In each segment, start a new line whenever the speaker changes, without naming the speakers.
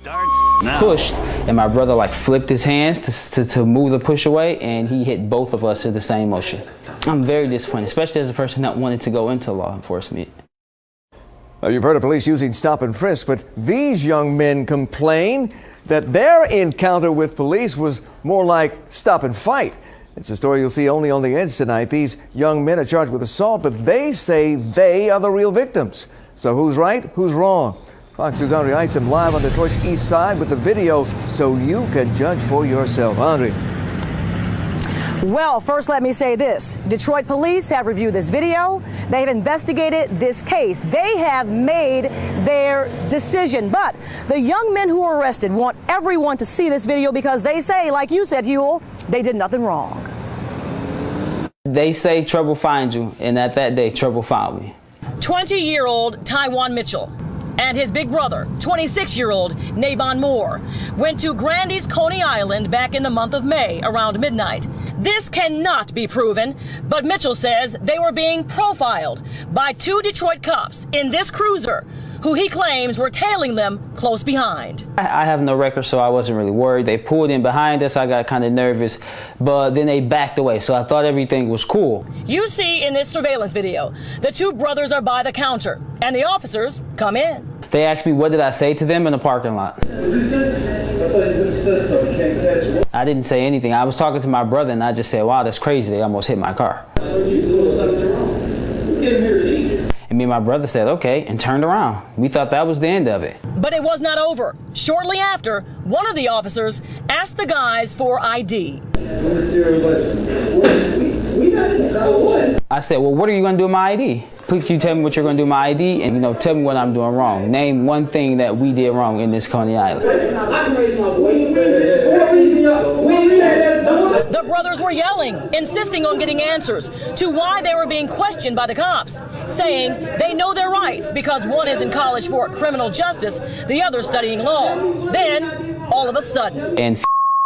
Pushed, and my brother like flipped his hands to move the push away, and he hit both of us in the same motion. I'm very disappointed, especially as a person that wanted to go into law enforcement.
You've heard of police using stop and frisk, but these young men complain that their encounter with police was more like stop and fight. It's a story you'll see only on The Edge tonight. These young men are charged with assault, but they say they are the real victims. So who's right? Who's wrong? Fox News' Andre Isom live on Detroit's east side with the video so you can judge for yourself. Andre.
Well, first let me say this. Detroit police have reviewed this video. They have investigated this case. They have made their decision. But the young men who were arrested want everyone to see this video because they say, like you said, Huel, they did nothing wrong.
They say trouble finds you, and at that day, trouble found me.
20-year-old Tywonn Mitchell and his big brother, 26-year-old Naybon Moore, went to Grandy's Coney Island back in the month of May around midnight. This cannot be proven, but Mitchell says they were being profiled by two Detroit cops in this cruiser who he claims were tailing them close behind.
I have no record, so I wasn't really worried. They pulled in behind us. I got kind of nervous, but then they backed away, so I thought everything was cool.
You see in this surveillance video, the two brothers are by the counter, and the officers come in.
They asked me what did I say to them in the parking lot. I didn't say anything. I was talking to my brother, and I just said, wow, that's crazy. They almost hit my car. And me and my brother said, okay, and turned around. We thought that was the end of it.
But it was not over. Shortly after, one of the officers asked the guys for ID.
I said, well, what are you going to do with my ID? Please, can you tell me what you're going to do with my ID? And, tell me what I'm doing wrong. Name one thing that we did wrong in this Coney Island.
The brothers were yelling, insisting on getting answers to why they were being questioned by the cops, saying they know their rights because one is in college for criminal justice, the other studying law. Then, all of a sudden.
And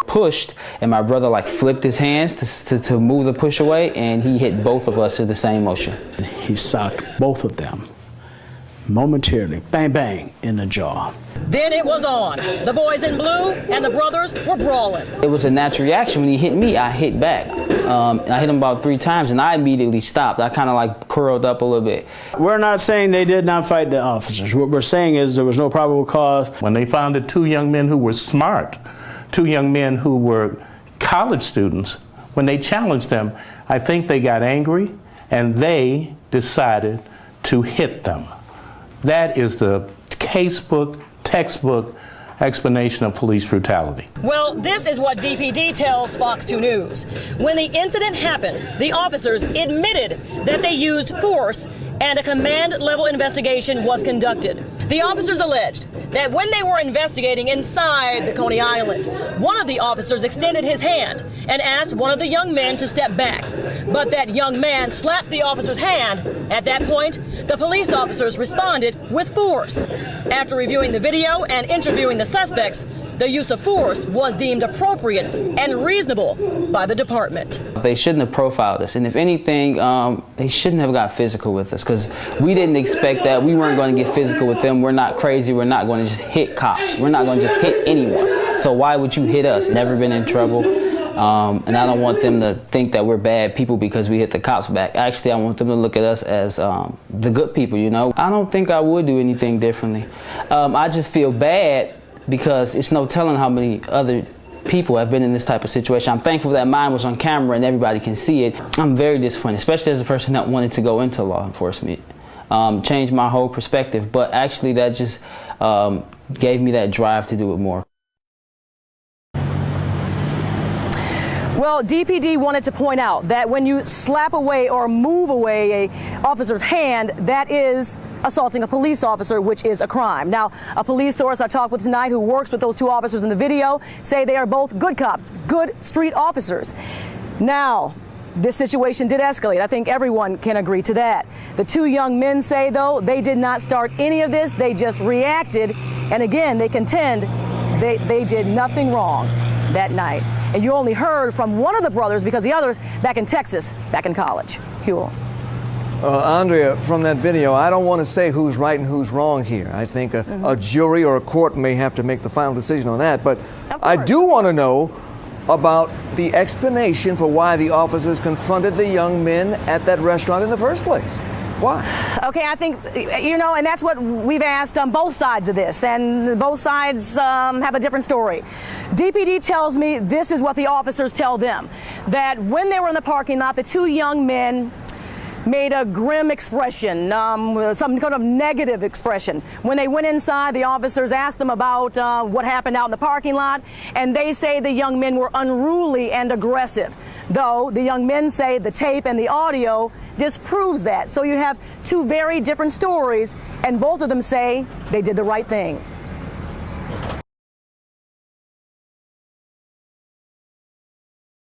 pushed, and my brother like flipped his hands to move the push away, and he hit both of us in the same motion.
He socked both of them momentarily, bang, bang, in the jaw.
Then it was on. The boys in blue and the brothers were brawling.
It was a natural reaction. When he hit me, I hit back. I hit him about 3 times, and I immediately stopped. I kind of like curled up a little bit.
We're not saying they did not fight the officers. What we're saying is there was no probable cause.
When they found the two young men who were smart, two young men who were college students, when they challenged them, I think they got angry and they decided to hit them. That is the casebook, textbook explanation of police brutality.
Well, this is what DPD tells Fox 2 News. When the incident happened, the officers admitted that they used force and a command-level investigation was conducted. The officers alleged that when they were investigating inside the Coney Island, one of the officers extended his hand and asked one of the young men to step back. But that young man slapped the officer's hand. At that point, the police officers responded with force. After reviewing the video and interviewing the suspects, the use of force was deemed appropriate and reasonable by the department.
They shouldn't have profiled us, and if anything, they shouldn't have got physical with us, because we didn't expect that. We weren't going to get physical with them. We're not crazy. We're not going to just hit cops. We're not going to just hit anyone. So why would you hit us? Never been in trouble, and I don't want them to think that we're bad people because we hit the cops back. Actually, I want them to look at us as the good people, I don't think I would do anything differently. I just feel bad because it's no telling how many other people have been in this type of situation. I'm thankful that mine was on camera and everybody can see it. I'm very disappointed, especially as a person that wanted to go into law enforcement. Changed my whole perspective, but actually that just gave me that drive to do it more.
Well, DPD wanted to point out that when you slap away or move away an officer's hand, that is assaulting a police officer, which is a crime. Now, a police source I talked with tonight who works with those two officers in the video say they are both good cops, good street officers. Now, this situation did escalate. I think everyone can agree to that. The two young men say, though, they did not start any of this. They just reacted. And again, they contend they did nothing wrong that night. And you only heard from one of the brothers because the other's back in Texas, back in college. Huel.
Andrea, from that video, I don't want to say who's right and who's wrong here. I think a jury or a court may have to make the final decision on that. But I do want to know about the explanation for why the officers confronted the young men at that restaurant in the first place. Why?
Okay, I think, you know, and that's what we've asked on both sides of this, and both sides have a different story. DPD tells me this is what the officers tell them, that when they were in the parking lot, the two young men made a grim expression, some kind of negative expression. When they went inside, the officers asked them about what happened out in the parking lot, and they say the young men were unruly and aggressive. Though the young men say the tape and the audio disproves that. So you have two very different stories, and both of them say they did the right thing.